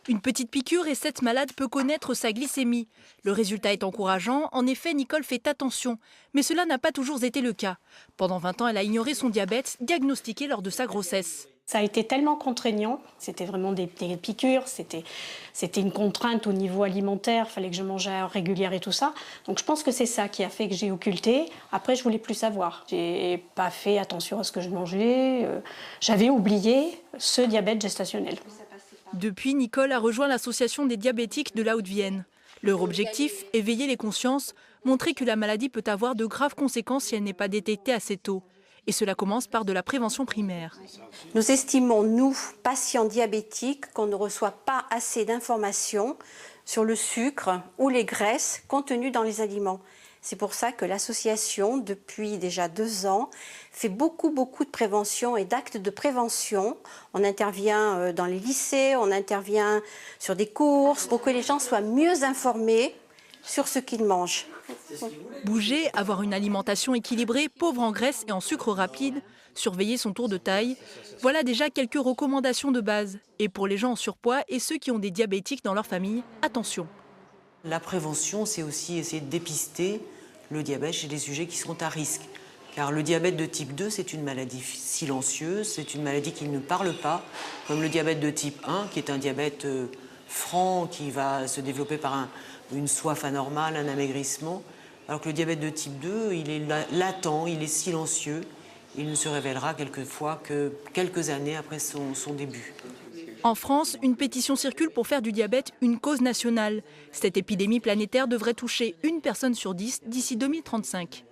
Une petite piqûre et cette malade peut connaître sa glycémie. Le résultat est encourageant. En effet, Nicole fait attention. Mais cela n'a pas toujours été le cas. Pendant 20 ans, elle a ignoré son diabète, diagnostiqué lors de sa grossesse. Ça a été tellement contraignant, c'était vraiment des piqûres, c'était une contrainte au niveau alimentaire, il fallait que je mangeais régulière et tout ça. Donc je pense que c'est ça qui a fait que j'ai occulté. Après, je voulais plus savoir. J'ai pas fait attention à ce que je mangeais. J'avais oublié ce diabète gestationnel. Depuis, Nicole a rejoint l'association des diabétiques de la Haute-Vienne. Leur objectif, éveiller les consciences, montrer que la maladie peut avoir de graves conséquences si elle n'est pas détectée assez tôt. Et cela commence par de la prévention primaire. Nous estimons, nous, patients diabétiques, qu'on ne reçoit pas assez d'informations sur le sucre ou les graisses contenues dans les aliments. C'est pour ça que l'association, depuis déjà 2 ans, fait beaucoup de prévention et d'actes de prévention. On intervient dans les lycées, on intervient sur des courses pour que les gens soient mieux informés sur ce qu'ils mangent. Bouger, avoir une alimentation équilibrée, pauvre en graisse et en sucre rapide, surveiller son tour de taille, voilà déjà quelques recommandations de base. Et pour les gens en surpoids et ceux qui ont des diabétiques dans leur famille, attention. La prévention, c'est aussi essayer de dépister le diabète chez les sujets qui sont à risque. Car le diabète de type 2, c'est une maladie silencieuse, c'est une maladie qui ne parle pas, comme le diabète de type 1, qui est un diabète franc, qui va se développer par une soif anormale, un amaigrissement. Alors que le diabète de type 2, il est latent, il est silencieux, il ne se révélera quelquefois que quelques années après son début. En France, une pétition circule pour faire du diabète une cause nationale. Cette épidémie planétaire devrait toucher 1 personne sur 10 d'ici 2035.